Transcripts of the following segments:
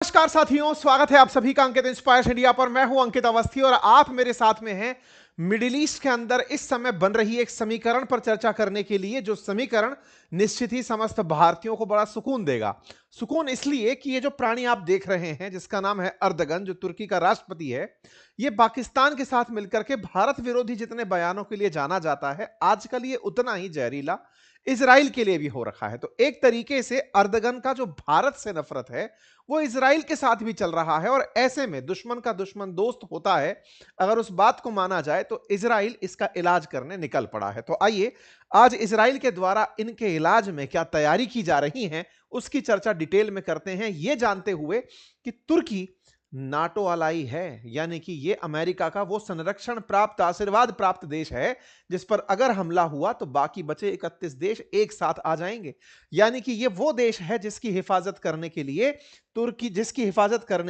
नमस्कार साथियों, स्वागत है आप सभी का अंकित इंस्पायर्स इंडिया पर। मैं हूं अंकित अवस्थी और आप मेरे साथ में हैं मिडिल ईस्ट के अंदर इस समय बन रही एक समीकरण पर चर्चा करने के लिए, जो समीकरण निश्चित ही समस्त भारतीयों को बड़ा सुकून देगा। सुकून इसलिए कि ये जो प्राणी आप देख रहे हैं, जिसका नाम है अर्दगन, जो तुर्की का राष्ट्रपति है, ये पाकिस्तान के साथ मिलकर के भारत विरोधी जितने बयानों के लिए जाना जाता है, आजकल ये उतना ही जहरीला इजराइल के लिए भी हो रखा है। तो एक तरीके से अर्दगन का जो भारत से नफरत है वो इजराइल के साथ भी चल रहा है, और ऐसे में दुश्मन का दुश्मन दोस्त होता है, अगर उस बात को माना जाए तो इजराइल इसका इलाज करने निकल पड़ा है। तो आइए आज इजराइल के द्वारा इनके इलाज में क्या तैयारी की जा रही है उसकी चर्चा डिटेल में करते हैं, यह जानते हुए कि तुर्की नाटो अलाई है, यानी कि यह अमेरिका का वो संरक्षण प्राप्त, आशीर्वाद प्राप्त देश है जिस पर अगर हमला हुआ तो बाकी बचे 31 देश एक साथ आ जाएंगे। यानी कि यह वो देश है जिसकी हिफाजत करने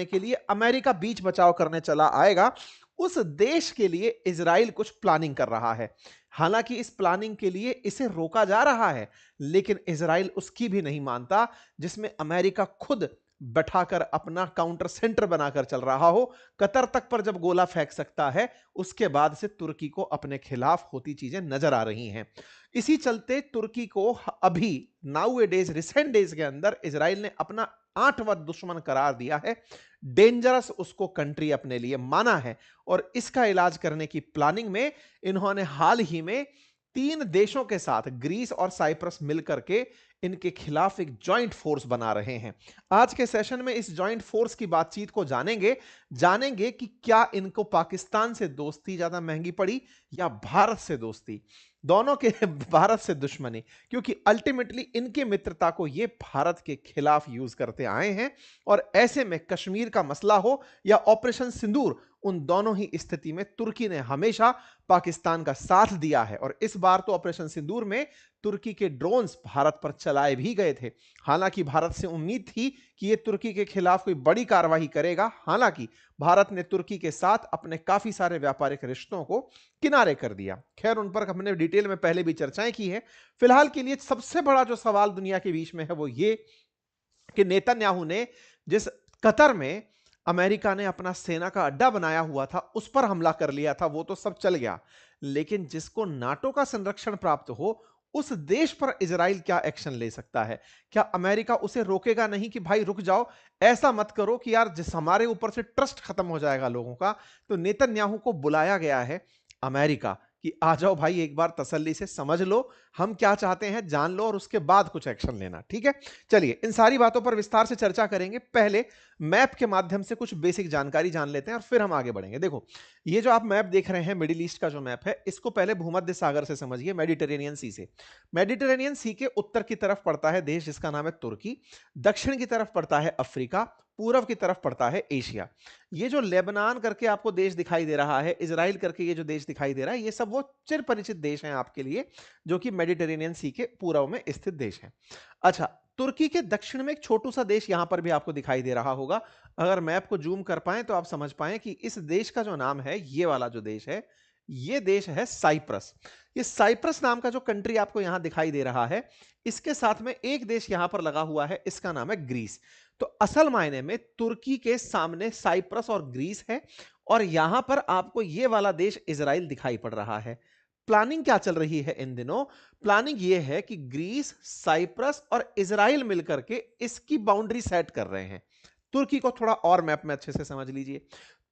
के लिए अमेरिका बीच बचाव करने चला आएगा। उस देश के लिए इजराइल कुछ प्लानिंग कर रहा है। हालांकि इस प्लानिंग के लिए इसे रोका जा रहा है, लेकिन इजराइल उसकी भी नहीं मानता, जिसमें अमेरिका खुद बैठाकर अपना काउंटर सेंटर बनाकर चल रहा हो। कतर तक पर जब गोला फेंक सकता है, उसके बाद से तुर्की को अपने खिलाफ होती चीजें नजर आ रही हैं। इसी चलते तुर्की को अभी नाउ ए डेज, रिसेंट डेज के अंदर इजराइल ने अपना 8वां दुश्मन करार दिया है। डेंजरस उसको कंट्री अपने लिए माना है, और इसका इलाज करने की प्लानिंग में इन्होंने हाल ही में 3 देशों के साथ, ग्रीस और साइप्रस मिलकर के इनके खिलाफ एक जॉइंट फोर्स बना रहे हैं। आज के सेशन में इस जॉइंट फोर्स की बातचीत को जानेंगे कि क्या इनको पाकिस्तान से दोस्ती ज्यादा महंगी पड़ी या भारत से दोस्ती, दोनों के भारत से दुश्मनी, क्योंकि अल्टीमेटली इनके मित्रता को ये भारत के खिलाफ यूज करते आए हैं। और ऐसे में कश्मीर का मसला हो या ऑपरेशन सिंदूर, उन दोनों ही स्थिति में तुर्की ने हमेशा पाकिस्तान का साथ दिया है। और इस बार तो ऑपरेशन सिंदूर में तुर्की के ड्रोन्स भारत पर चलाए भी गए थे। हालांकि भारत से उम्मीद थी कि यह तुर्की के खिलाफ कोई बड़ी कार्रवाई करेगा। हालांकि भारत ने तुर्की के साथ अपने काफी सारे व्यापारिक रिश्तों को किनारे कर दिया। खैर, उन पर हमने डिटेल में पहले भी चर्चाएं की है। फिलहाल के लिए सबसे बड़ा जो सवाल दुनिया के बीच में है वो ये कि नेतन्याहू ने जिस कतर में अमेरिका ने अपना सेना का अड्डा बनाया हुआ था उस पर हमला कर लिया था, वो तो सब चल गया, लेकिन जिसको नाटो का संरक्षण प्राप्त हो उस देश पर इजराइल क्या एक्शन ले सकता है? क्या अमेरिका उसे रोकेगा नहीं कि भाई रुक जाओ, ऐसा मत करो कि यार जिस हमारे ऊपर से ट्रस्ट खत्म हो जाएगा लोगों का। तो नेतन्याहू को बुलाया गया है अमेरिका कि आ जाओ भाई, एक बार तसल्ली से समझ लो हम क्या चाहते हैं, जान लो, और उसके बाद कुछ एक्शन लेना। ठीक है, चलिए इन सारी बातों पर विस्तार से चर्चा करेंगे। पहले मैप के माध्यम से कुछ बेसिक जानकारी जान लेते हैं और फिर हम आगे बढ़ेंगे। देखो, ये जो आप मैप देख रहे हैं मिडिल ईस्ट का जो मैप है, इसको पहले भूमध्य सागर से समझिए, मेडिटेरेनियन सी से। मेडिटेरेनियन सी के उत्तर की तरफ पड़ता है देश जिसका नाम है तुर्की, दक्षिण की तरफ पड़ता है अफ्रीका, पूर्व की तरफ पड़ता है एशिया। ये जो लेबनान करके आपको देश दिखाई दे रहा है, इजराइल करके ये जो देश दिखाई दे रहा है, ये सब वो चिर परिचित देश हैं आपके लिए, जो कि मेडिटेरेनियन सी के पूर्व में स्थित देश हैं। अच्छा, तुर्की के दक्षिण में एक छोटू सा देश यहां पर भी आपको दिखाई दे रहा होगा। अगर मैप को जूम कर पाए तो आप समझ पाए कि इस देश का जो नाम है, ये वाला जो देश है, ये देश है साइप्रस। ये साइप्रस नाम का जो कंट्री आपको यहां दिखाई दे रहा है, इसके साथ में एक देश यहां पर लगा हुआ है, इसका नाम है ग्रीस। तो असल मायने में तुर्की के सामने साइप्रस और ग्रीस है, और यहां पर आपको यह वाला देश इजराइल दिखाई पड़ रहा है। प्लानिंग क्या चल रही है इन दिनों? प्लानिंग यह है कि ग्रीस, साइप्रस और इजराइल मिलकर के इसकी बाउंड्री सेट कर रहे हैं। तुर्की को थोड़ा और मैप में अच्छे से समझ लीजिए।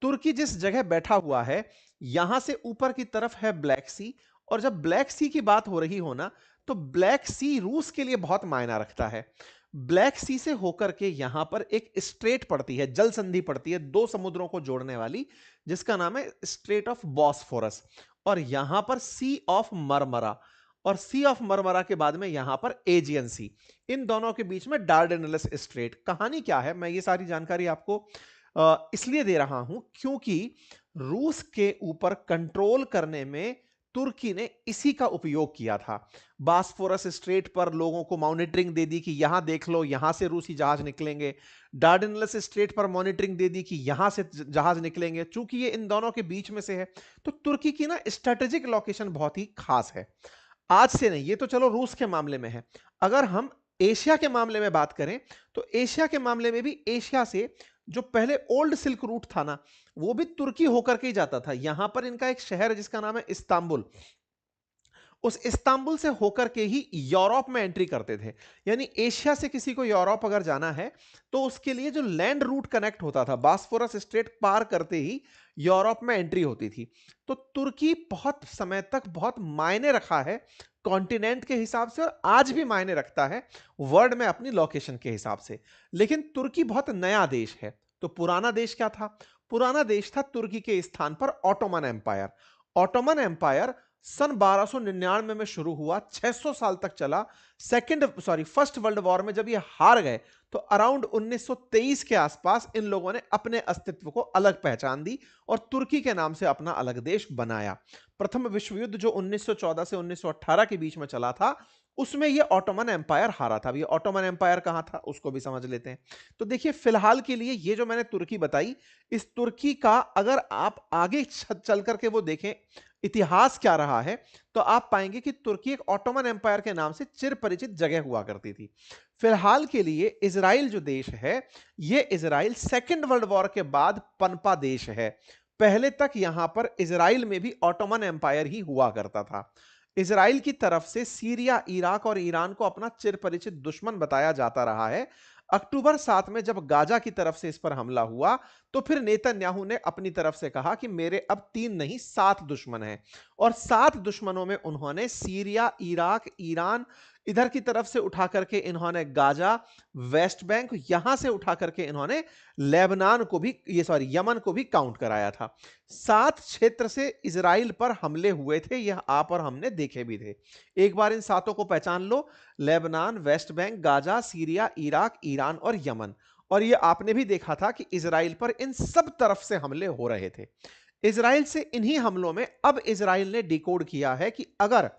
तुर्की जिस जगह बैठा हुआ है, यहां से ऊपर की तरफ है ब्लैक सी, और जब ब्लैक सी की बात हो रही हो ना, तो ब्लैक सी रूस के लिए बहुत मायना रखता है। ब्लैक सी से होकर के यहां पर एक स्ट्रेट पड़ती है, जल संधि पड़ती है, दो समुद्रों को जोड़ने वाली, जिसका नाम है स्ट्रेट ऑफ बॉस्फोरस। और यहां पर सी ऑफ मरमरा, और सी ऑफ मरमरा के बाद में यहां पर एजियन सी। इन दोनों के बीच में डार्डेनलस स्ट्रेट। कहानी क्या है, मैं ये सारी जानकारी आपको इसलिए दे रहा हूं क्योंकि रूस के ऊपर कंट्रोल करने में तुर्की ने इसी का उपयोग किया था। बास्फोरस स्ट्रेट पर लोगों को मॉनिटरिंग दे दी कि यहां देख लो, यहां से रूसी जहाज निकलेंगे। डार्डेनलस स्ट्रेट पर मॉनिटरिंग दे दी कि यहां से जहाज निकलेंगे। चूंकि ये इन दोनों के बीच में से है, तो तुर्की की ना स्ट्रेटेजिक लोकेशन बहुत ही खास है। आज से नहीं, ये तो चलो रूस के मामले में है। अगर हम एशिया के मामले में बात करें तो एशिया के मामले में भी एशिया से जो पहले ओल्ड सिल्क रूट था ना, वो भी तुर्की होकर के ही जाता था। यहां पर इनका एक शहर है जिसका नाम है इस्तांबुल। उस इस्तांबुल से होकर के ही यूरोप में एंट्री करते थे। यानी एशिया से किसी को यूरोप अगर जाना है तो उसके लिए जो लैंड रूट कनेक्ट होता था, बास्फोरस स्ट्रेट पार करते ही यूरोप में एंट्री होती थी। तो तुर्की बहुत समय तक बहुत मायने रखा है कॉन्टिनेंट के हिसाब से, और आज भी मायने रखता है वर्ल्ड में अपनी लोकेशन के हिसाब से। लेकिन तुर्की बहुत नया देश है। तो पुराना देश क्या था? पुराना देश था तुर्की के स्थान पर ऑटोमन एम्पायर। ऑटोमन एम्पायर सन 1299 में शुरू हुआ, 600 साल तक चला। फर्स्ट वर्ल्ड वॉर में जब ये हार गए तो अराउंड 1923 के आसपास इन लोगों ने अपने अस्तित्व को अलग पहचान दी और तुर्की के नाम से अपना अलग देश बनाया। प्रथम विश्व युद्ध जो 1914 से 1918 के बीच में चला था, उसमें ये ऑटोमन एम्पायर हारा था। ये ऑटोमन एम्पायर कहां था उसको भी समझ लेते हैं। तो देखिए, फिलहाल के लिए ये जो मैंने तुर्की बताई, इस तुर्की का अगर आप आगे चल करके वो देखें इतिहास क्या रहा है, तो आप पाएंगे कि तुर्की एक ऑटोमन एम्पायर के नाम से चिर परिचित जगह हुआ करती थी। फिलहाल के लिए इजराइल जो देश है, यह इजराइल सेकेंड वर्ल्ड वॉर के बाद पनपा देश है। पहले तक यहां पर इजराइल में भी ऑटोमन एम्पायर ही हुआ करता था। इजराइल की तरफ से सीरिया, इराक और ईरान को अपना चिर परिचित दुश्मन बताया जाता रहा है। अक्टूबर 7 में जब गाजा की तरफ से इस पर हमला हुआ तो फिर नेतन्याहू ने अपनी तरफ से कहा कि मेरे अब 3 नहीं 7 दुश्मन हैं, और 7 दुश्मनों में उन्होंने सीरिया, इराक, ईरान, इधर की तरफ से उठा करके इन्होंने गाजा, वेस्ट बैंक, यहां से उठा करके इन्होंने लेबनान को भी, यमन को भी काउंट कराया था। 7 क्षेत्र से इजराइल पर हमले हुए थे, यह आप और हमने देखे भी थे। एक बार इन 7 को पहचान लो: Lebanon, West Bank, Gaza, Syria, Iraq, Iran और यमन। और ये आपने भी देखा था कि इजराइल पर इन सब तरफ से हमले हो रहे थे। इजराइल से इन्हीं हमलों में अब इजराइल ने डिकोड किया है कि अगर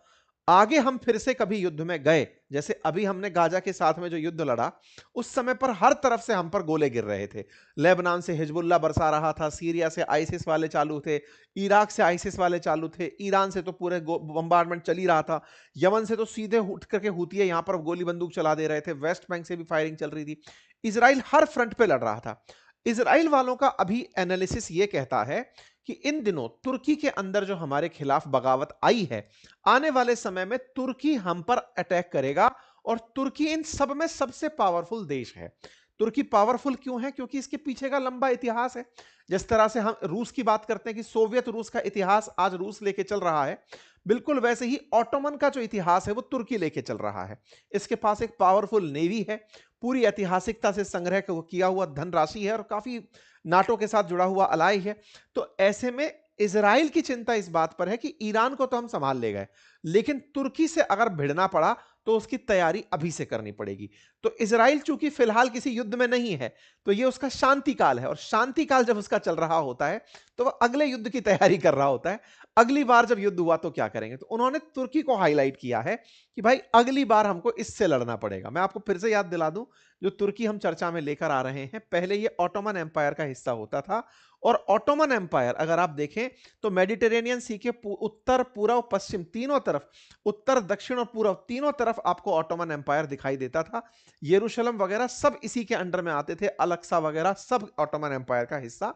आगे हम फिर से कभी युद्ध में गए, जैसे अभी हमने गाजा के साथ में जो युद्ध लड़ा, उस समय पर हर तरफ से हम पर गोले गिर रहे थे। लेबनान से हिजबुल्लाह बरसा रहा था, सीरिया से आईसिस वाले चालू थे, इराक से आईसिस वाले चालू थे, ईरान से तो पूरे बम्बार्डमेंट चल ही रहा था, यमन से तो सीधे उठ करके हूती यहां पर गोली बंदूक चला दे रहे थे, वेस्ट बैंक से भी फायरिंग चल रही थी। इजराइल हर फ्रंट पे लड़ रहा था। इजराइल वालों का अभी एनालिसिस ये कहता है कि इन दिनों तुर्की के अंदर जो हमारे खिलाफ बगावत आई है, आने वाले समय में तुर्की हम पर अटैक करेगा, और तुर्की इन सब में सबसे पावरफुल देश है। तुर्की पावरफुल क्यों है? क्योंकि इसके पीछे का लंबा इतिहास है। जिस तरह से हम रूस की बात करते हैं कि सोवियत रूस का इतिहास आज रूस लेके चल रहा है, बिल्कुल वैसे ही ऑटोमन का जो इतिहास है वो तुर्की लेके चल रहा है। इसके पास एक पावरफुल नेवी है, पूरी ऐतिहासिकता से संग्रह किया हुआ धनराशि है, और काफी नाटो के साथ जुड़ा हुआ अलाई है। तो ऐसे में इजराइल की चिंता इस बात पर है कि ईरान को तो हम संभाल ले गए, लेकिन तुर्की से अगर भिड़ना पड़ा तो उसकी तैयारी अभी से करनी पड़ेगी। तो इजराइल चूंकि फिलहाल किसी युद्ध में नहीं है, तो ये उसका शांति काल है, और शांति काल जब उसका चल रहा होता है तो वह अगले युद्ध की तैयारी कर रहा होता है। अगली बार जब युद्ध हुआ तो क्या करेंगे? तो उन्होंने तुर्की को हाईलाइट किया है कि भाई अगली बार हमको इससे लड़ना पड़ेगा। मैं आपको फिर से याद दिला दूं, जो तुर्की हम चर्चा में लेकर आ रहे हैं, पहले ये ऑटोमन एम्पायर का हिस्सा होता था। और ऑटोमन एम्पायर अगर आप देखें तो मेडिटेरेनियन सी के उत्तर, पूर्व, पश्चिम तीनों तरफ, उत्तर, दक्षिण और पूर्व तीनों तरफ आपको ऑटोमन एम्पायर दिखाई देता था। यरूशलेम वगैरह सब इसी के अंडर में आते थे, अलक्सा वगैरह सब ऑटोमन एम्पायर का हिस्सा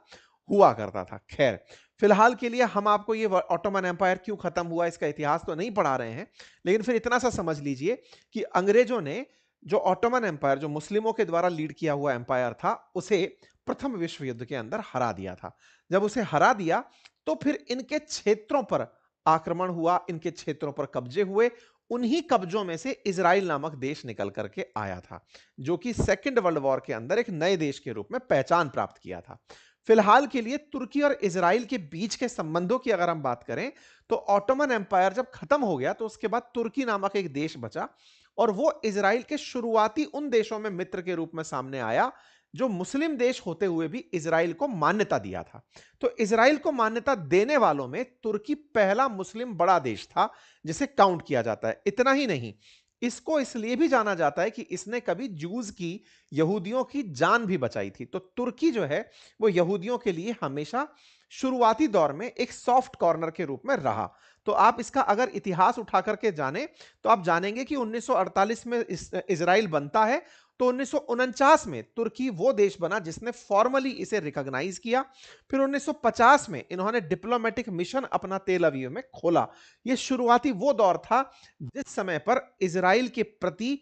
हुआ करता था। खैर, फिलहाल के लिए हम आपको ये ऑटोमन एम्पायर क्यों खत्म हुआ इसका इतिहास तो नहीं पढ़ा रहे हैं, लेकिन फिर इतना सा समझ लीजिए कि अंग्रेजों ने जो ऑटोमन एम्पायर, जो मुस्लिमों के द्वारा लीड किया हुआ एम्पायर था, उसे प्रथम विश्व युद्ध के अंदर हरा दिया था। जब उसे हरा दिया तो फिर इनके क्षेत्रों पर आक्रमण हुआ, इनके क्षेत्रों पर कब्जे हुए। उन्हीं कब्जों में से इजराइल नामक देश निकल करके आया था, जो कि सेकेंड वर्ल्ड वॉर के अंदर एक नए देश के रूप में पहचान प्राप्त किया था। फिलहाल के लिए तुर्की और इजराइल के बीच के संबंधों की अगर हम बात करें तो ऑटोमन एम्पायर जब खत्म हो गया तो उसके बाद तुर्की नामक एक देश बचा, और वो इजराइल के शुरुआती उन देशों में मित्र के रूप में सामने आया जो मुस्लिम देश होते हुए भी इजराइल को मान्यता दिया था। तो इजराइल को मान्यता देने वालों में तुर्की पहला मुस्लिम बड़ा देश था जिसे काउंट किया जाता है। इतना ही नहीं, इसको इसलिए भी जाना जाता है कि इसने कभी जूस की, यहूदियों की जान भी बचाई थी। तो तुर्की जो है वो यहूदियों के लिए हमेशा शुरुआती दौर में एक सॉफ्ट कॉर्नर के रूप में रहा। तो आप इसका अगर इतिहास उठा करके जाने तो आप जानेंगे कि 1948 में इजराइल बनता है, तो 1949 में तुर्की वो देश बना जिसने फॉर्मली इसे रिकॉग्नाइज किया। फिर 1950 में इन्होंने डिप्लोमेटिक मिशन अपना तेल अवीव में खोला। यह शुरुआती वो दौर था जिस समय पर इजराइल के प्रति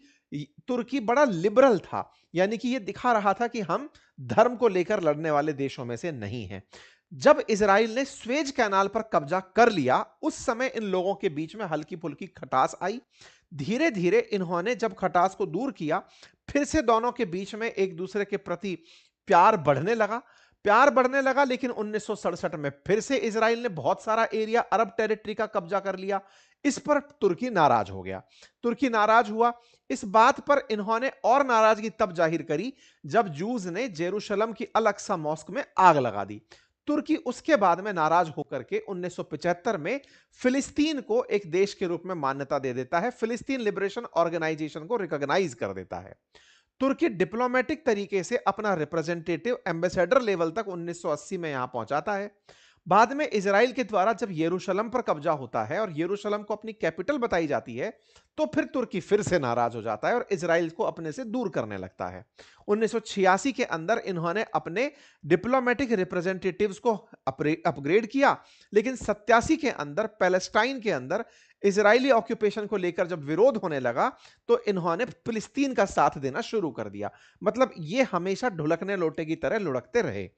तुर्की बड़ा लिबरल था, यानी कि यह दिखा रहा था कि हम धर्म को लेकर लड़ने वाले देशों में से नहीं हैं। जब इजराइल ने स्वेज कैनाल पर कब्जा कर लिया, उस समय इन लोगों के बीच में हल्की फुल्की खटास आई। धीरे धीरे इन्होंने जब खटास को दूर किया, फिर से दोनों के बीच में एक दूसरे के प्रति प्यार बढ़ने लगा। लेकिन 1967 में फिर से इजराइल ने बहुत सारा एरिया, अरब टेरिटरी का कब्जा कर लिया। इस पर तुर्की नाराज हो गया। तुर्की नाराज हुआ। इस बात पर इन्होंने और नाराजगी तब जाहिर करी जब जूस ने जेरूशलम की अल अक्सा मॉस्क में आग लगा दी। तुर्की उसके बाद में नाराज होकर के 1975 में फिलिस्तीन को एक देश के रूप में मान्यता दे देता है, फिलिस्तीन लिबरेशन ऑर्गेनाइजेशन को रिकॉग्नाइज कर देता है। तुर्की डिप्लोमेटिक तरीके से अपना रिप्रेजेंटेटिव एम्बेसडर लेवल तक 1980 में यहां पहुंचाता है। बाद में इजराइल के द्वारा जब यरूशलेम पर कब्जा होता है और यरूशलेम को अपनी कैपिटल बताई जाती है, तो फिर तुर्की फिर से नाराज हो जाता है और इजराइल को अपने से दूर करने लगता है। 1986 के अंदर इन्होंने अपने डिप्लोमेटिक रिप्रेजेंटेटिव्स को अपग्रेड किया, लेकिन 87 के अंदर पैलेस्टाइन के अंदर इजरायली ऑक्यूपेशन को लेकर जब विरोध होने लगा, तो इन्होंने फिलिस्तीन का साथ देना शुरू कर दिया। मतलब ये हमेशा ढुलकने लोटे की तरह लुढ़कते रहे।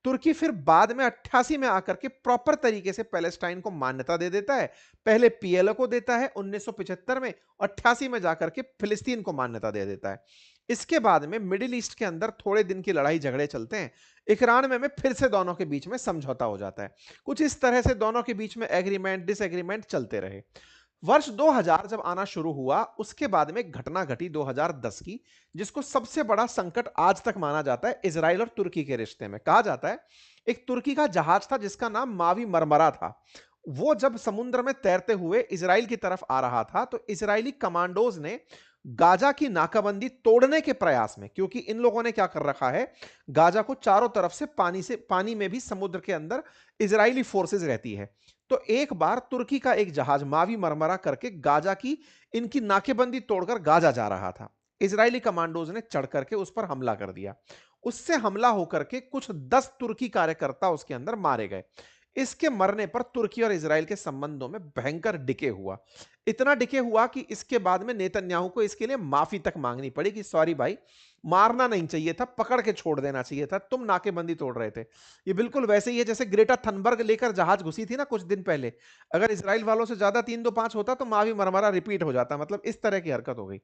तुर्की फिर बाद में 88 में आकर के प्रॉपर तरीके से पैलेस्टाइन को मान्यता दे देता है। पहले पीएलओ को देता है 1975 में, 88 में जाकर के फिलिस्तीन को मान्यता दे देता है। इसके बाद में मिडिल ईस्ट के अंदर थोड़े दिन की लड़ाई झगड़े चलते हैं। 91 में फिर से दोनों के बीच में समझौता हो जाता है। कुछ इस तरह से दोनों के बीच में एग्रीमेंट डिसएग्रीमेंट चलते रहे। वर्ष 2000 जब आना शुरू हुआ, उसके बाद में एक घटना घटी 2010 की, जिसको सबसे बड़ा संकट आज तक माना जाता है इजराइल और तुर्की के रिश्ते में। कहा जाता है एक तुर्की का जहाज था जिसका नाम मावी मरमरा था। वो जब समुद्र में तैरते हुए इजराइल की तरफ आ रहा था, तो इजरायली कमांडोज ने गाजा की नाकाबंदी तोड़ने के प्रयास में, क्योंकि इन लोगों ने क्या कर रखा है, गाजा को चारों तरफ से पानी में भी समुद्र के अंदर इजरायली फोर्सेस रहती है। तो एक बार तुर्की का एक जहाज मावी मरमरा करके गाजा की इनकी नाकेबंदी तोड़कर गाजा जा रहा था। इजरायली कमांडोज ने चढ़ करके उस पर हमला कर दिया। उससे हमला होकर के कुछ 10 तुर्की कार्यकर्ता उसके अंदर मारे गए। इसके मरने पर तुर्की और इजराइल के संबंधों में भयंकर डिके हुआ। इतना डिके हुआ कि इसके बाद में नेतन्याहू को इसके लिए माफी तक मांगनी पड़ी कि सॉरी भाई, मारना नहीं चाहिए था, पकड़ के छोड़ देना चाहिए था, तुम नाकेबंदी तोड़ रहे थे। ये बिल्कुल वैसे ही है जैसे ग्रेटा थनबर्ग लेकर जहाज घुसी थी ना कुछ दिन पहले। अगर इसराइल वालों से ज्यादा 3-2-5 होता तो मावी मरमरा रिपीट हो जाता। मतलब इस तरह की हरकत हो गई।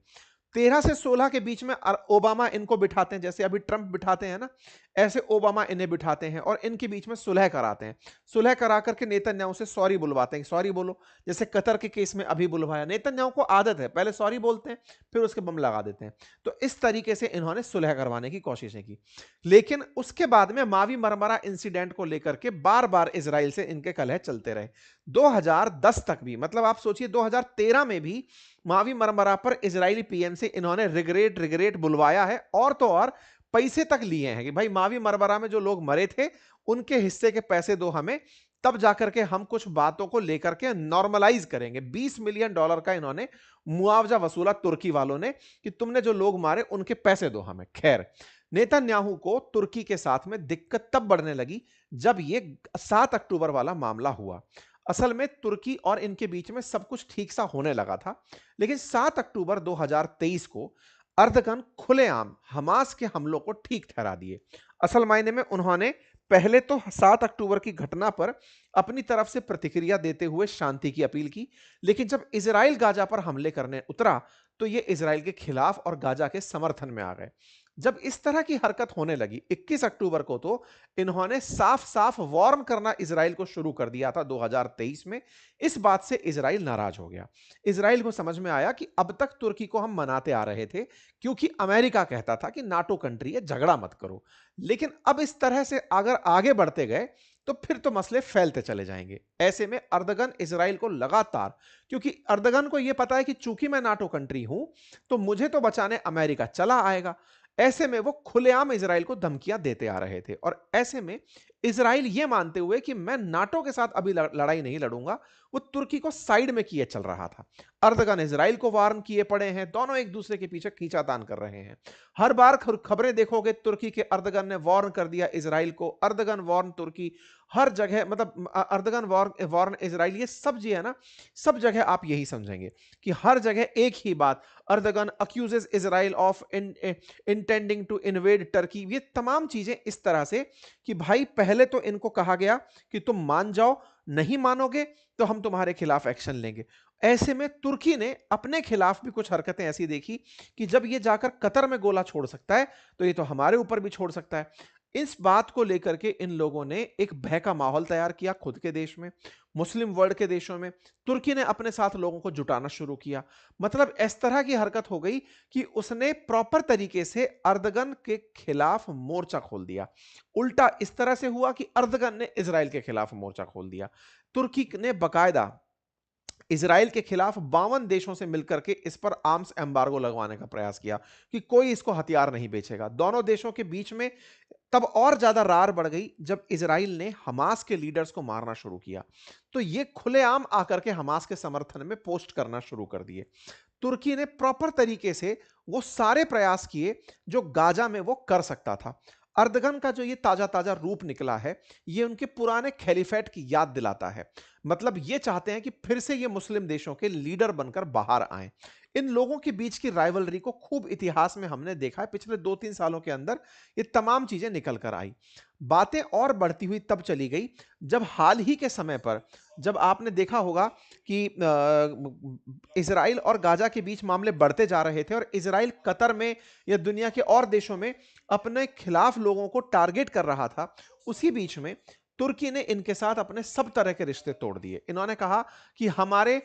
13 से 16 के बीच में ओबामा इनको बिठाते हैं, जैसे अभी ट्रंप बिठाते हैं ना, ऐसे ओबामा इन्हें बिठाते हैं और इनके बीच में सुलह कराते हैं। सुलह करा करके नेतन्याहू से सॉरी बुलवाते हैं, सॉरी बोलो। जैसे कतर के केस में अभी बुलवाया। नेतन्याहू को आदत है, पहले सॉरी बोलते हैं फिर उसके बम लगा देते हैं। तो इस तरीके से इन्होंने सुलह करवाने की कोशिशें की। लेकिन उसके बाद में मावी मरमरा इंसिडेंट को लेकर के बार बार इजराइल से इनके कलह चलते रहे। 2010 तक भी, मतलब आप सोचिए 2013 में भी मावी मरमरा पर इजरायली पीएम से इन्होंने रिग्रेट बुलवाया है, और तो और पैसे तक लिए हैं कि भाई मावी मरमरा में जो लोग मरे थे उनके हिस्से के पैसे दो हमें, तब जाकर के हम कुछ बातों को लेकर के नॉर्मलाइज करेंगे। $20 मिलियन का इन्होंने मुआवजा वसूला तुर्की वालों ने कि तुमने जो लोग मारे उनके पैसे दो हमें। खैर, नेतन्याहू को तुर्की के साथ में दिक्कत तब बढ़ने लगी जब ये 7 अक्टूबर वाला मामला हुआ। असल में तुर्की और इनके बीच में सब कुछ ठीक सा होने लगा था, लेकिन 7 अक्टूबर 2023 को अर्दगन खुलेआम हमास के हमलों को ठीक ठहरा दिए। असल मायने में उन्होंने पहले तो 7 अक्टूबर की घटना पर अपनी तरफ से प्रतिक्रिया देते हुए शांति की अपील की, लेकिन जब इजराइल गाजा पर हमले करने उतरा तो ये इजराइल के खिलाफ और गाजा के समर्थन में आ गए। जब इस तरह की हरकत होने लगी 21 अक्टूबर को, तो इन्होंने साफ साफ वार्न करना इजराइल को शुरू कर दिया था 2023 में। इस बात से इजराइल नाराज हो गया। इजराइल को समझ में आया कि अब तक तुर्की को हम मनाते आ रहे थे क्योंकि अमेरिका कहता था कि नाटो कंट्री है, झगड़ा मत करो। लेकिन अब इस तरह से अगर आगे बढ़ते गए तो फिर तो मसले फैलते चले जाएंगे। ऐसे में अर्दगन इजराइल को लगातार, क्योंकि अर्दगन को यह पता है कि चूंकि मैं नाटो कंट्री हूं तो मुझे तो बचाने अमेरिका चला आएगा। ऐसे में वो खुलेआम इजराइल को धमकियां देते आ रहे थे, और ऐसे में इजराइल यह मानते हुए कि मैं नाटो के साथ अभी लड़ाई नहीं लड़ूंगा, वो तुर्की को साइड में किए चल रहा था। अर्दगन इजराइल को वार्न किए पड़े हैं, दोनों एक दूसरे के पीछे खींचातान कर रहे हैं। हर बार खबरें देखोगे तुर्की के अर्दगन ने वार्न कर दिया इजराइल को, अर्दगन वार्न तुर्की, हर जगह मतलब अर्दगन वार्न इजराइल, ये सब जी है ना, सब जगह आप यही समझेंगे कि हर जगह एक ही बात, Erdogan accuses Israel of intending to invade Turkey. ये तमाम चीजें इस तरह से कि भाई पहले तो इनको कहा गया कि तुम मान जाओ, नहीं मानोगे तो हम तुम्हारे खिलाफ एक्शन लेंगे। ऐसे में तुर्की ने अपने खिलाफ भी कुछ हरकतें ऐसी देखी कि जब ये जाकर कतर में गोला छोड़ सकता है तो ये तो हमारे ऊपर भी छोड़ सकता है। इस बात को लेकर के इन लोगों ने एक भय का माहौल तैयार किया खुद के देश में, मुस्लिम वर्ल्ड के देशों में। तुर्की ने अपने साथ लोगों को जुटाना शुरू किया। मतलब इस तरह की हरकत हो गई कि उसने प्रॉपर तरीके से अर्दगन के खिलाफ मोर्चा खोल दिया। उल्टा इस तरह से हुआ कि अर्दगन ने इजराइल के खिलाफ मोर्चा खोल दिया। तुर्की ने बकायदा इजराइल के खिलाफ 52 देशों से मिलकर के इस पर आर्म्स एम्बार्गो लगवाने का प्रयास किया कि कोई इसको हथियार नहीं बेचेगा। दोनों देशों के बीच में तब और ज्यादा रार बढ़ गई जब इजराइल ने हमास के लीडर्स को मारना शुरू किया। तो ये खुलेआम आकर के हमास के समर्थन में पोस्ट करना शुरू कर दिए। तुर्की ने प्रॉपर तरीके से वो सारे प्रयास किए जो गाजा में वो कर सकता था। अर्दगन का जो ये ताजा ताजा रूप निकला है, ये उनके पुराने खैलीफेट की याद दिलाता है। मतलब ये चाहते हैं कि फिर से ये मुस्लिम देशों के लीडर बनकर बाहर आए। इन लोगों के बीच की राइवलरी को खूब इतिहास में हमने देखा है, पिछले 2-3 सालों के अंदर ये तमाम चीजें निकल कर आई। बातें और बढ़ती हुई तब चली गई जब हाल ही के समय पर, जब आपने देखा होगा कि इजराइल और गाजा के बीच मामले बढ़ते जा रहे थे और इजराइल कतर में या दुनिया के और देशों में अपने खिलाफ लोगों को टारगेट कर रहा था। उसी बीच में तुर्की ने इनके साथ अपने सब तरह के रिश्ते तोड़ दिए। इन्होंने कहा कि हमारे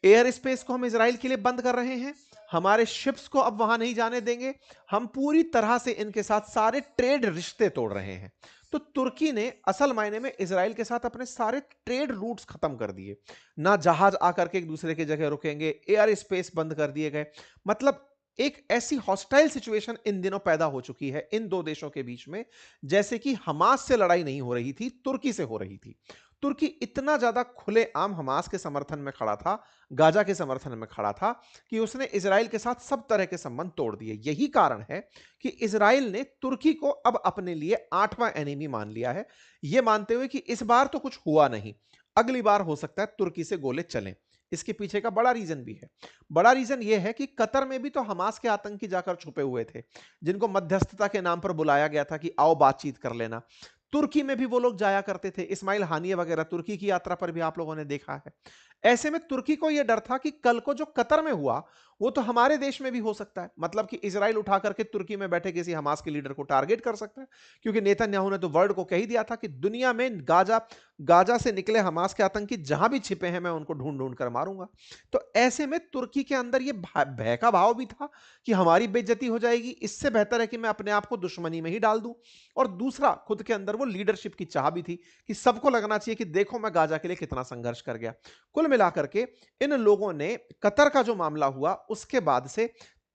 एयर स्पेस को हम इजराइल के लिए बंद कर रहे हैं, हमारे शिप्स को अब वहां नहीं जाने देंगे, हम पूरी तरह से इनके साथ सारे ट्रेड रिश्ते तोड़ रहे हैं। तो तुर्की ने असल मायने में इजराइल के साथ अपने सारे ट्रेड रूट्स खत्म कर दिए। ना जहाज आकर के एक दूसरे की जगह रुकेंगे, एयर स्पेस बंद कर दिए गए। मतलब एक ऐसी हॉस्टाइल सिचुएशन इन दिनों पैदा हो चुकी है इन दो देशों के बीच में, जैसे कि हमास से लड़ाई नहीं हो रही थी, तुर्की से हो रही थी। तुर्की इतना ज्यादा खुलेआम हमास के समर्थन में खड़ा था, गाजा के समर्थन में खड़ा था, कि उसने इजराइल के साथ सब तरह के संबंध तोड़ दिए। यही कारण है कि इजराइल ने तुर्की को अब अपने लिए 8वां एनिमी मान लिया है, यह मानते हुए कि इस बार तो कुछ हुआ नहीं, अगली बार हो सकता है तुर्की से गोले चलें। इसके पीछे का बड़ा रीजन भी है। बड़ा रीजन यह है कि कतर में भी तो हमास के आतंकी जाकर छुपे हुए थे, जिनको मध्यस्थता के नाम पर बुलाया गया था कि आओ बातचीत कर लेना। तुर्की में भी वो लोग जाया करते थे, इस्माइल हानिये वगैरह तुर्की की यात्रा पर भी आप लोगों ने देखा है। ऐसे में तुर्की को यह डर था कि कल को जो कतर में हुआ वो तो हमारे देश में भी हो सकता है। मतलब कि इजराइल उठा करके तुर्की में बैठे किसी हमास के लीडर को टारगेट कर सकता है, क्योंकि नेतन्याहू ने तो वर्ल्ड को कह ही दिया था कि दुनिया में गाजा से निकले हमास के आतंकी जहां भी छिपे हैं मैं उनको ढूंढ ढूंढ कर मारूंगा। तो ऐसे में तुर्की के अंदर यह भय का भाव भी था कि हमारी बेइज्जती हो जाएगी, इससे बेहतर है कि मैं अपने आप को दुश्मनी में ही डाल दूं। और दूसरा, खुद के अंदर वो लीडरशिप की चाह भी थी कि सबको लगना चाहिए कि देखो मैं गाजा के लिए कितना संघर्ष कर गया। कुल मिलाकर के इन लोगों ने कतर का जो मामला हुआ उसके बाद से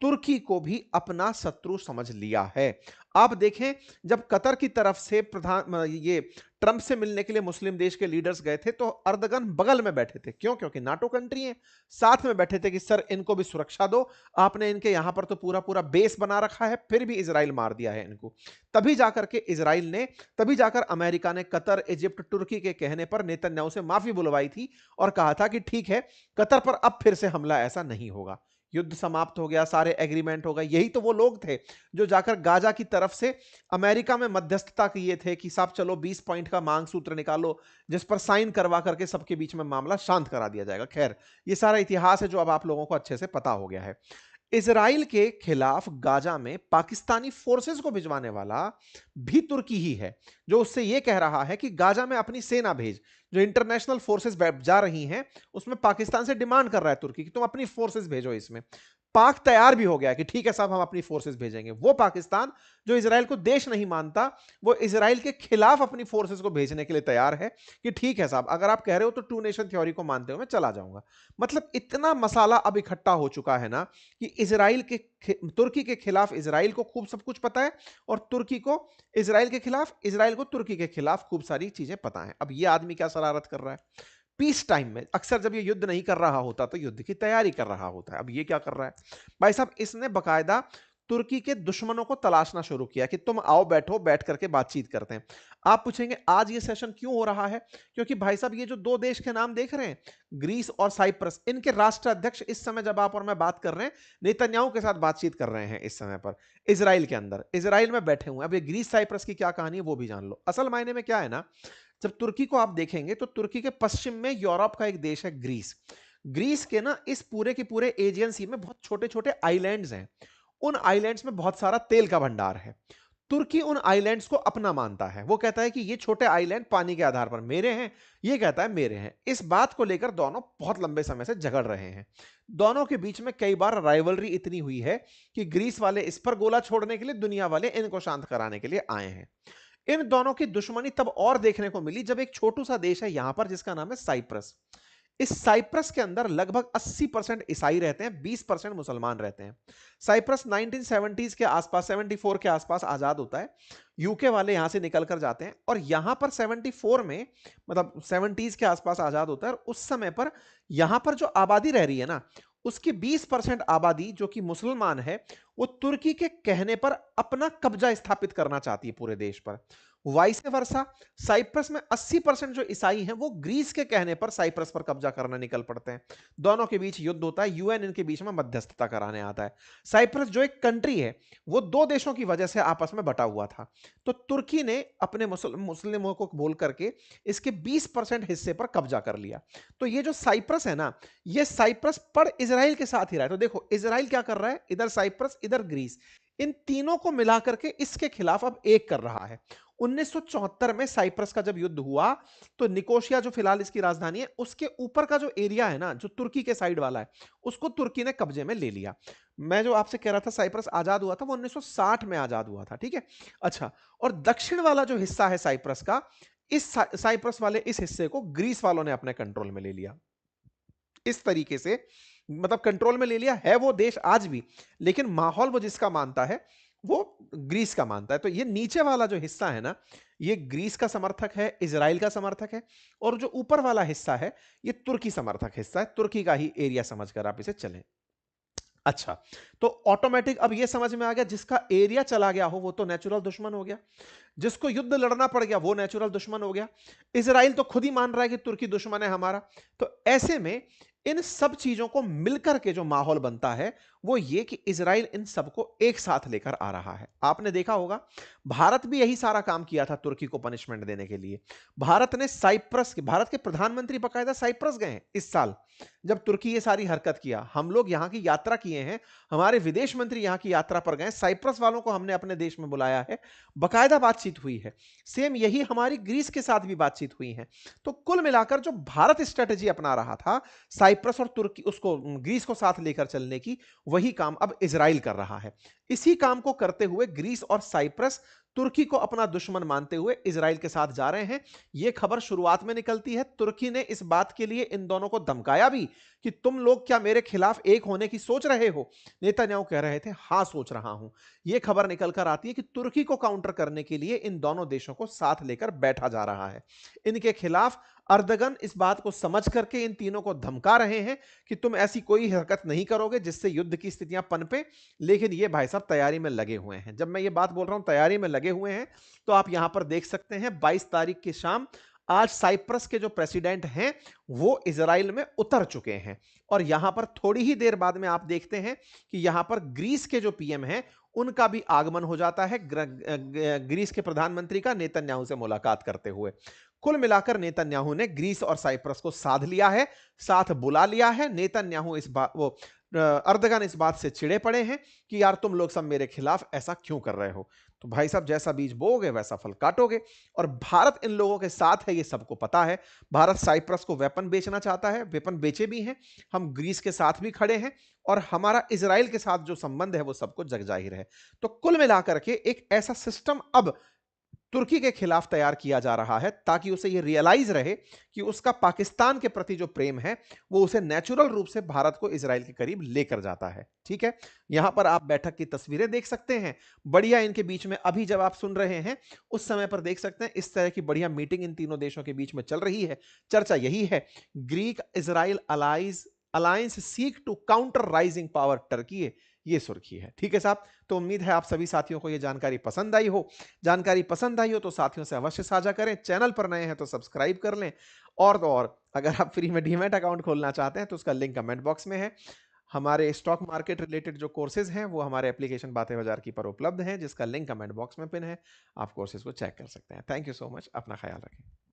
तुर्की को भी अपना शत्रु समझ लिया है। आप देखें, जब कतर की तरफ से ये ट्रंप से मिलने के लिए मुस्लिम देश के लीडर्स गए थे तो अर्दगन बगल में बैठे थे। क्यों? क्योंकि नाटो कंट्री है, साथ में बैठे थे कि सर इनको भी सुरक्षा दो, आपने इनके यहां पर तो पूरा पूरा बेस बना रखा है, फिर भी इजराइल मार दिया है इनको। तभी जाकर अमेरिका ने कतर, इजिप्ट, तुर्की के कहने पर नेतन्याहू से माफी बुलवाई थी और कहा था कि ठीक है, कतर पर अब फिर से हमला ऐसा नहीं होगा, युद्ध समाप्त हो गया, सारे एग्रीमेंट हो गए। यही तो वो लोग थे जो जाकर गाजा की तरफ से अमेरिका में मध्यस्थता किए थे कि साहब चलो 20 पॉइंट का मांग सूत्र निकालो जिस पर साइन करवा करके सबके बीच में मामला शांत करा दिया जाएगा। खैर, ये सारा इतिहास है जो अब आप लोगों को अच्छे से पता हो गया है। इजराइल के खिलाफ गाजा में पाकिस्तानी फोर्सेस को भिजवाने वाला भी तुर्की ही है, जो उससे यह कह रहा है कि गाजा में अपनी सेना भेज। जो इंटरनेशनल फोर्सेस जा रही हैं उसमें पाकिस्तान से डिमांड कर रहा है तुर्की कि तुम अपनी फोर्सेस भेजो इसमें। पाक तैयार भी हो गया कि ठीक है साहब हम अपनी फोर्सेस भेजेंगे। वो पाकिस्तान जो इजराइल को देश नहीं मानता, वो इजराइल के खिलाफ अपनी फोर्सेस को भेजने के लिए तैयार है कि ठीक है साहब अगर आप कह रहे हो तो टू नेशन थ्योरी को मानते हो मैं चला जाऊंगा। मतलब इतना मसाला अब इकट्ठा हो चुका है ना कि इजराइल के तुर्की के खिलाफ इजराइल को खूब सब कुछ पता है, और तुर्की को इजराइल के खिलाफ, इजराइल को तुर्की के खिलाफ खूब सारी चीजें पता है। अब ये आदमी क्या शरारत कर रहा है, पीस टाइम में अक्सर जब ये युद्ध नहीं कर रहा होता तो युद्ध की तैयारी कर रहा होता है। अब ये क्या कर रहा है भाई साहब, इसने बकायदा तुर्की के दुश्मनों को तलाशना शुरू किया कि तुम आओ बैठो, बैठ करके बातचीत करते हैं। आप पूछेंगे आज ये सेशन क्यों हो रहा है, क्योंकि भाई साहब ये जो दो देश के नाम देख रहे हैं, ग्रीस और साइप्रस, इनके राष्ट्राध्यक्ष इस समय जब आप और मैं बात कर रहे हैं नेतन्याहू के साथ बातचीत कर रहे हैं इस समय पर इजराइल के अंदर, इजराइल में बैठे हुए हैं। अब ये ग्रीस साइप्रस की क्या कहानी है वो भी जान लो। असल मायने में क्या है ना, जब तुर्की को आप देखेंगे तो तुर्की के पश्चिम में यूरोप का एक देश है ग्रीस। ग्रीस के ना इस पूरे के पूरे एजियन सी में बहुत छोटे छोटे आइलैंड्स हैं। उन आइलैंड्स में बहुत सारा तेल का भंडार है। तुर्की उन आइलैंड्स को अपना मानता है। वो कहता है कि ये छोटे आइलैंड पानी के आधार पर मेरे हैं, ये कहता है मेरे हैं। इस बात को लेकर दोनों बहुत लंबे समय से झगड़ रहे हैं। दोनों के बीच में कई बार राइवलरी इतनी हुई है कि ग्रीस वाले इस पर गोला छोड़ने के लिए, दुनिया वाले इनको शांत कराने के लिए आए हैं। इन दोनों की दुश्मनी तब और देखने को मिली जब एक छोटू सा देश है यहां पर जिसका नाम है साइप्रस। इस साइप्रस के अंदर लगभग 80% ईसाई रहते हैं, 20% मुसलमान रहते हैं। साइप्रस 1970s के आसपास, 74 के आसपास आजाद होता है। यूके वाले यहां से निकल कर जाते हैं और यहां पर 74 में, मतलब 70s के आसपास आजाद होता है, और उस समय पर यहां पर जो आबादी रह रही है ना, उसकी 20% आबादी जो कि मुसलमान है, वो तुर्की के कहने पर अपना कब्जा स्थापित करना चाहती है पूरे देश पर। वाइस वर्सा, साइप्रस में 80% जो ईसाई हैं वो ग्रीस के कहने पर साइप्रस पर कब्जा करना निकल पड़ते हैं। दोनों के बीच युद्ध होता है, यूएन इनके बीच में मध्यस्थता कराने आता है। साइप्रस जो एक कंट्री है वो दो देशों की वजह से आपस में बटा हुआ था, तो तुर्की ने अपने मुस्लिमों को बोल करके इसके 20% हिस्से पर कब्जा कर लिया। तो ये जो साइप्रस है ना, ये साइप्रस पर इजराइल के साथ ही रहा है। तो देखो इजराइल क्या कर रहा है, इधर साइप्रस इधर ग्रीस, इन तीनों को मिला करके इसके खिलाफ अब एक कर रहा है। 1974 में साइप्रस का जब युद्ध हुआ तो निकोशिया जो फिलहाल इसकी राजधानी है, उसके ऊपर का जो एरिया है ना, जो तुर्की के साइड वाला है, उसको तुर्की ने कब्जे में ले लिया। मैं जो आपसे कह रहा था साइप्रस आजाद हुआ था, वो 1960 में आजाद हुआ था, ठीक है। अच्छा, और दक्षिण वाला जो हिस्सा है साइप्रस का, इस साइप्रस वाले इस हिस्से को ग्रीस वालों ने अपने कंट्रोल में ले लिया। इस तरीके से मतलब कंट्रोल में ले लिया है वो देश आज भी, लेकिन माहौल वो जिसका मानता है वो ग्रीस का मानता है। तो ये नीचे वाला जो हिस्सा है ना, ये ग्रीस का समर्थक है, इजराइल का समर्थक है, और जो ऊपर वाला हिस्सा है ये तुर्की समर्थक हिस्सा है, तुर्की का ही एरिया समझकर आप इसे चलें। अच्छा, तो ऑटोमेटिक अब ये समझ में आ गया, जिसका एरिया चला गया हो वो तो नेचुरल दुश्मन हो गया, जिसको युद्ध लड़ना पड़ गया वो नेचुरल दुश्मन हो गया। इजराइल तो खुद ही मान रहा है कि तुर्की दुश्मन है हमारा। तो ऐसे में इन सब चीजों को मिलकर के जो माहौल बनता है वो ये कि इजराइल इन सबको एक साथ लेकर आ रहा है। आपने देखा होगा भारत भी यही सारा काम किया था तुर्की को पनिशमेंट देने के लिए। भारत ने साइप्रस के, भारत के प्रधानमंत्री बकायदा साइप्रस गए हैं इस साल जब तुर्की ये सारी हरकत किया। हम लोग यहां की यात्रा किए हैं, हमारे विदेश मंत्री यहां की यात्रा पर गए, साइप्रस वालों को हमने अपने देश में बुलाया है, बकायदा बातचीत हुई है। सेम यही हमारी ग्रीस के साथ भी बातचीत हुई है। तो कुल मिलाकर जो भारत स्ट्रेटेजी अपना रहा था साइप्रस और तुर्की, उसको ग्रीस को साथ लेकर चलने की, वही काम अब इजराइल कर रहा है। इसी काम को करते हुए ग्रीस और साइप्रस तुर्की को अपना दुश्मन मानते हुए इजराइल के साथ जा रहे हैं। यह खबर शुरुआत में निकलती है, तुर्की ने इस बात के लिए इन दोनों को धमकाया भी कि तुम लोग क्या मेरे खिलाफ एक होने की सोच रहे हो। नेतन्याहू कह रहे थे हां सोच रहा हूं। यह खबर निकलकर आती है कि तुर्की को काउंटर करने के लिए इन दोनों देशों को साथ लेकर बैठा जा रहा है। इनके खिलाफ अर्दगन इस बात को समझ करके इन तीनों को धमका रहे हैं कि तुम ऐसी कोई हरकत नहीं करोगे जिससे युद्ध की स्थितियां पनपे। लेकिन ये भाई साहब तैयारी में लगे हुए हैं। जब मैं ये बात बोल रहा हूं तैयारी में लगे हुए हैं, तो आप यहां पर देख सकते हैं 22 तारीख की शाम आज साइप्रस के जो प्रेसिडेंट हैं वो इजराइल में उतर चुके हैं, और यहां पर थोड़ी ही देर बाद में आप देखते हैं कि यहां पर ग्रीस के जो पीएम हैं उनका भी आगमन हो जाता है, ग्रीस के प्रधानमंत्री का नेतन्याहू से मुलाकात करते हुए। कुल मिलाकर नेतन्याहू ने ग्रीस और साइप्रस को साध लिया है, साथ बुला लिया है। नेतन्याहू इस बात वो अर्दगन इस बात से चिढ़े पड़े हैं कि यार तुम लोग सब मेरे खिलाफ ऐसा क्यों कर रहे हो? तो भाई साहब जैसा बीज बोओगे वैसा फल काटोगे और भारत इन लोगों के साथ है ये सबको पता है। भारत साइप्रस को वेपन बेचना चाहता है, वेपन बेचे भी हैं। हम ग्रीस के साथ भी खड़े हैं और हमारा इज़राइल के साथ जो संबंध है वो सबको जग जाहिर है। तो कुल मिलाकर के एक ऐसा सिस्टम अब तुर्की के खिलाफ तैयार किया जा रहा है ताकि उसे यह रियलाइज रहे कि उसका पाकिस्तान के प्रति जो प्रेम है वो उसे नेचुरल रूप से भारत को इजराइल के करीब लेकर जाता है। ठीक है, यहां पर आप बैठक की तस्वीरें देख सकते हैं। बढ़िया इनके बीच में अभी जब आप सुन रहे हैं उस समय पर देख सकते हैं इस तरह की बढ़िया मीटिंग इन तीनों देशों के बीच में चल रही है। चर्चा यही है, Greek Israel allies alliance seek to counter rising power Turkey, ये सुर्खी है। ठीक है साहब, तो उम्मीद है आप सभी साथियों को यह जानकारी पसंद आई हो। जानकारी पसंद आई हो तो साथियों से अवश्य साझा करें। चैनल पर नए हैं तो सब्सक्राइब कर लें। और तो और अगर आप फ्री में डीमैट अकाउंट खोलना चाहते हैं तो उसका लिंक कमेंट बॉक्स में है। हमारे स्टॉक मार्केट रिलेटेड जो कोर्सेज हैं वो हमारे एप्लीकेशन बातें बाजार की पर उपलब्ध हैं, जिसका लिंक कमेंट बॉक्स में पिन है। आप कोर्सेज को चेक कर सकते हैं। थैंक यू सो मच, अपना ख्याल रखें।